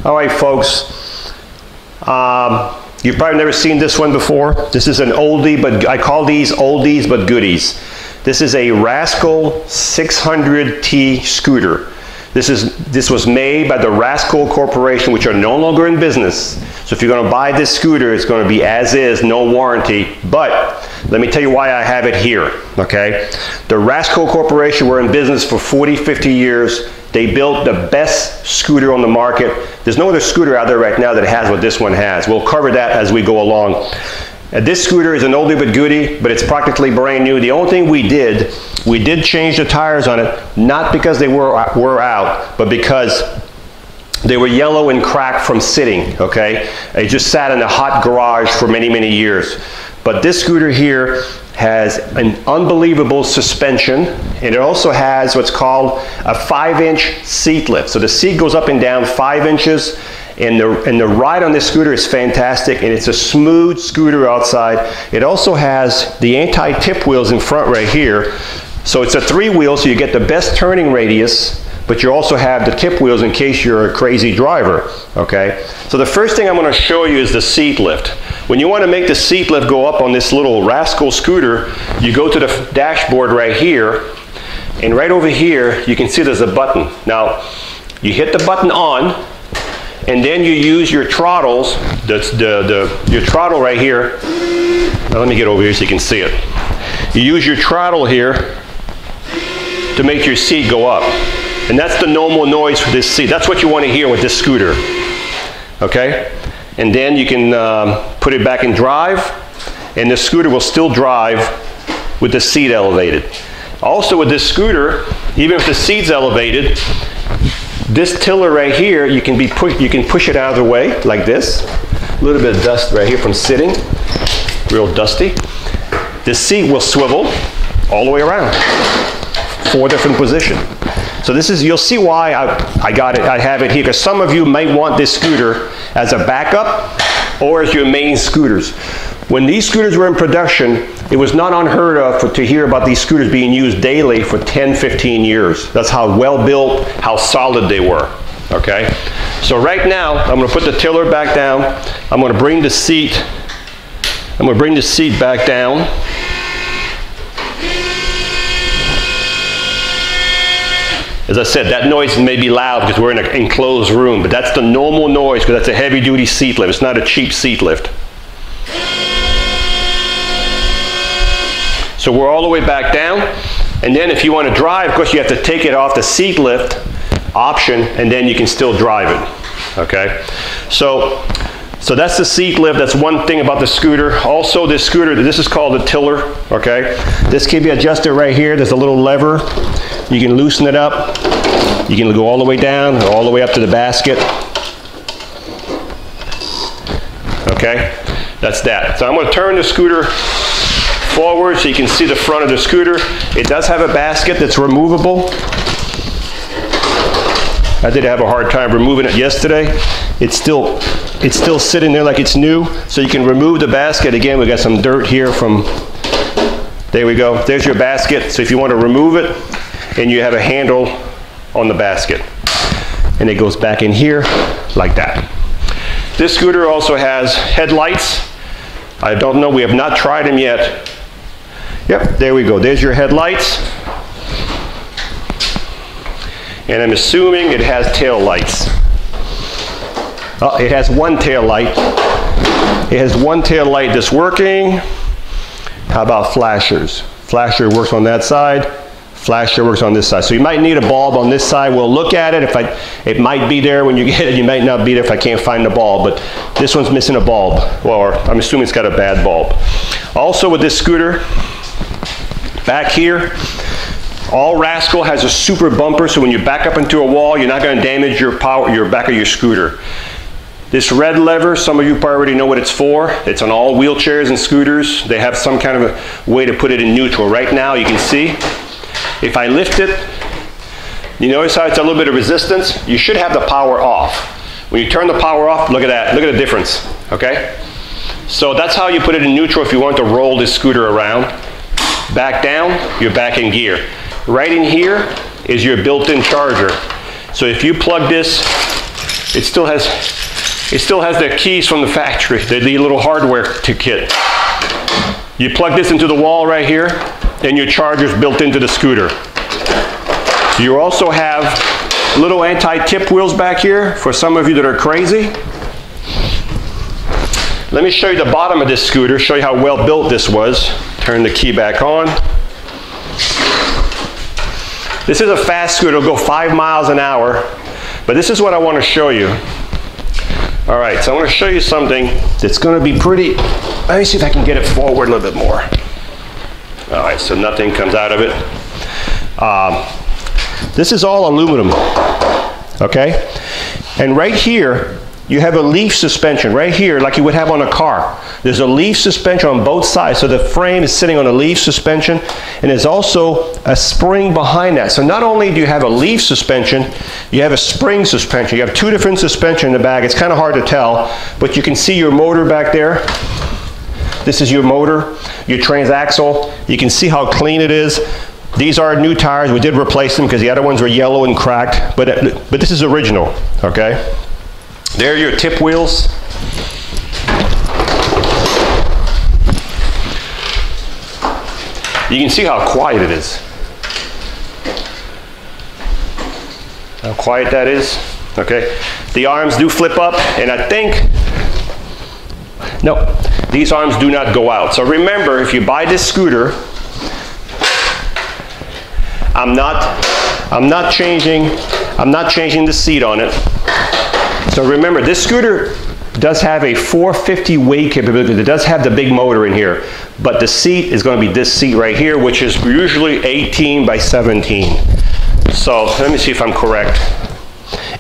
All right, folks. You've probably never seen this one before. This is an oldie, but I call these oldies but goodies. This is a Rascal 600T scooter. This was made by the Rascal Corporation, which are no longer in business. So if you're going to buy this scooter, it's going to be as is, no warranty. But let me tell you why I have it here, okay? The Rascal Corporation were in business for 40, 50 years. They built the best scooter on the market. There's no other scooter out there right now that has what this one has. We'll cover that as we go along. This scooter is an oldie but goodie, but it's practically brand new. The only thing we did change the tires on it, not because they were out, but because they were yellow and cracked from sitting, okay? It just sat in a hot garage for many, many years. But this scooter here has an unbelievable suspension, and it also has what's called a 5-inch seat lift. So the seat goes up and down 5 inches, and the ride on this scooter is fantastic, and it's a smooth scooter outside. It also has the anti-tip wheels in front right here. So it's a 3-wheel, so you get the best turning radius, but you also have the tip wheels in case you're a crazy driver, okay? So the first thing I'm going to show you is the seat lift. When you want to make the seat lift go up on this little Rascal scooter, you go to the dashboard right here, and right over here you can see there's a button. Now, you hit the button on, and then you use your throttles, your throttle right here. Now let me get over here so you can see it. You use your throttle here to make your seat go up. And that's the normal noise for this seat. That's what you want to hear with this scooter, okay? And then you can put it back in drive, and the scooter will still drive with the seat elevated. Also with this scooter, even if the seat's elevated, this tiller right here, you can push it out of the way like this. A little bit of dust right here from sitting, real dusty. This seat will swivel all the way around, 4 different positions. So this is, you'll see why I have it here, because some of you might want this scooter as a backup or as your main scooters. When these scooters were in production, it was not unheard of to hear about these scooters being used daily for 10, 15 years. That's how well built, how solid they were, okay? So right now, I'm gonna put the tiller back down. I'm gonna bring the seat back down. As I said, that noise may be loud because we're in an enclosed room, but that's the normal noise because that's a heavy-duty seat lift. It's not a cheap seat lift. So we're all the way back down, and then if you want to drive, of course you have to take it off the seat lift option, and then you can still drive it, okay? So that's the seat lift. That's one thing about the scooter. Also, this scooter, this is called a tiller, okay? This can be adjusted right here. There's a little lever. You can loosen it up. You can go all the way down or all the way up to the basket. Okay, that's that. So I'm going to turn the scooter forward so you can see the front of the scooter. It does have a basket that's removable. I did have a hard time removing it yesterday. It's still sitting there like it's new, so you can remove the basket. Again, we got some dirt here from, there we go. There's your basket. So if you want to remove it, and you have a handle on the basket, and it goes back in here like that. This scooter also has headlights. I don't know, we have not tried them yet. Yep, there we go. There's your headlights. And I'm assuming it has tail lights. Oh, it has one tail light. It has one tail light that's working. How about flashers? Flasher works on that side. Flasher works on this side. So you might need a bulb on this side. We'll look at it. It might be there when you get it. You might not be there if I can't find the bulb, but this one's missing a bulb. Or I'm assuming it's got a bad bulb. Also with this scooter, back here, all Rascal has a super bumper, so when you back up into a wall, you're not going to damage your back of your scooter. This red lever, some of you probably already know what it's for. It's on all wheelchairs and scooters. They have some kind of a way to put it in neutral. Right now, you can see, if I lift it, you notice how it's a little bit of resistance? You should have the power off. When you turn the power off, look at that. Look at the difference, okay? So that's how you put it in neutral if you want to roll this scooter around. Back down, you're back in gear. Right in here is your built-in charger. So if you plug this it still has the keys from the factory, the little hardware kit. You plug this into the wall right here, and your charger's built into the scooter. You also have little anti-tip wheels back here for some of you that are crazy. Let me show you the bottom of this scooter, show you how well built this was. Turn the key back on. This is a fast scooter, it'll go 5 miles an hour, but this is what I want to show you. All right, so I want to show you something that's going to be pretty, let me see if I can get it forward a little bit more. All right, so nothing comes out of it. This is all aluminum, okay? And right here, you have a leaf suspension right here like you would have on a car. There's a leaf suspension on both sides, so the frame is sitting on a leaf suspension, and there's also a spring behind that. So not only do you have a leaf suspension, you have a spring suspension. You have 2 different suspensions in the bag. It's kind of hard to tell, but you can see your motor back there. This is your motor, your transaxle. You can see how clean it is. These are new tires. We did replace them because the other ones were yellow and cracked, but this is original, okay? There are your tip wheels. You can see how quiet it is. How quiet that is, okay? The arms do flip up, and I think, no, these arms do not go out. So remember, if you buy this scooter, I'm not changing the seat on it. So remember, this scooter does have a 450 weight capability. It does have the big motor in here, but the seat is going to be this seat right here, which is usually 18 by 17. So let me see if I'm correct.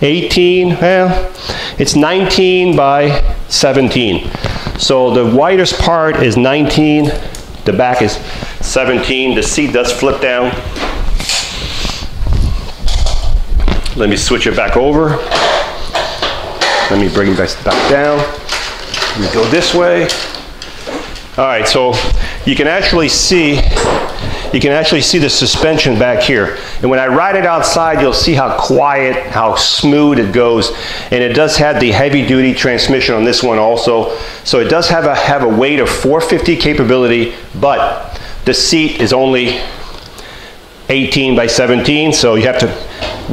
18, well, it's 19 by 17. So the widest part is 19, the back is 17. The seat does flip down. Let me switch it back over. Let me bring it back down. Let me go this way. All right, so you can actually see the suspension back here. And when I ride it outside, you'll see how quiet, how smooth it goes. And it does have the heavy duty transmission on this one also. So it does have a weight of 450 capability, but the seat is only 18 by 17, so you have to,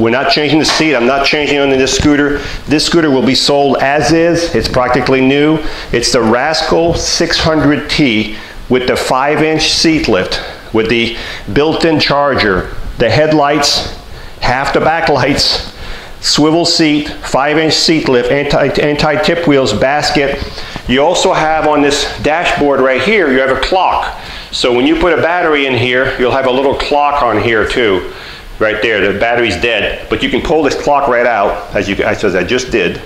we're not changing the seat. I'm not changing on this scooter. This scooter will be sold as is. It's practically new. It's the Rascal 600T with the 5-inch seat lift, with the built-in charger, the headlights, half the back lights, swivel seat, 5-inch seat lift, anti-tip wheels, basket. You also have on this dashboard right here, you have a clock. So when you put a battery in here, you'll have a little clock on here too. Right there, the battery's dead, but you can pull this clock right out, as I just did.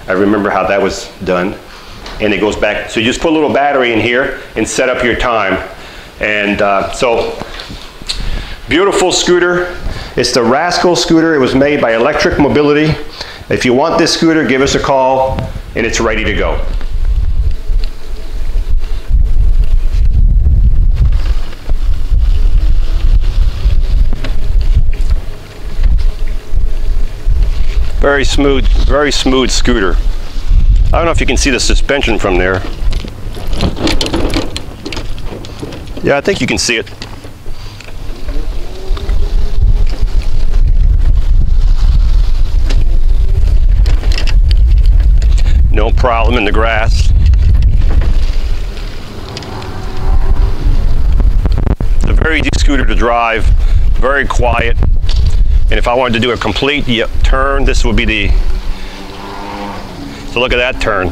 I remember how that was done. And it goes back, so you just put a little battery in here and set up your time. And so, beautiful scooter. It's the Rascal scooter. It was made by Electric Mobility. If you want this scooter, give us a call, and it's ready to go. Very smooth scooter. I don't know if you can see the suspension from there. Yeah, I think you can see it. No problem in the grass. It's a very easy scooter to drive, very quiet. And if I wanted to do a complete turn, this would be the, so look at that turn.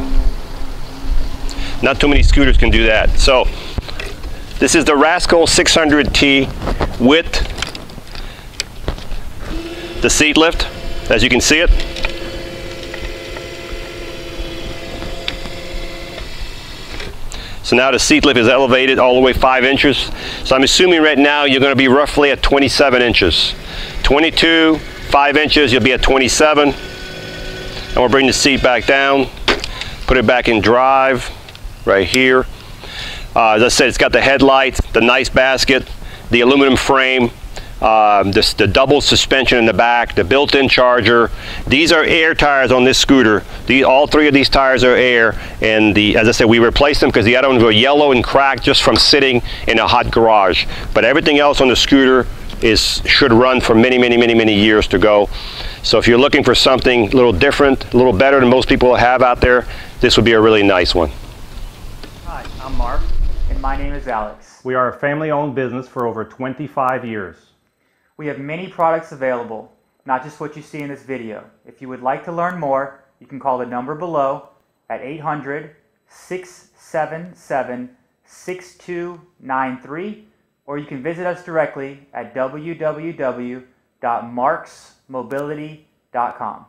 Not too many scooters can do that. So this is the Rascal 600T with the seat lift, as you can see it. So now the seat lift is elevated all the way 5 inches. So I'm assuming right now you're going to be roughly at 27 inches. 22, 5 inches, you'll be at 27. And we'll bring the seat back down, put it back in drive, right here. As I said, it's got the headlights, the nice basket, the aluminum frame, the double suspension in the back, the built-in charger. These are air tires on this scooter. All three of these tires are air, and as I said, we replaced them because the other ones were yellow and cracked just from sitting in a hot garage. But everything else on the scooter should run for many, many, many, many years to go. So if you're looking for something a little different, a little better than most people have out there, this would be a really nice one. Hi, I'm Mark, and my name is Alex. We are a family-owned business for over 25 years. We have many products available, not just what you see in this video. If you would like to learn more, you can call the number below at 800-677-6293, or you can visit us directly at www.marksmobility.com.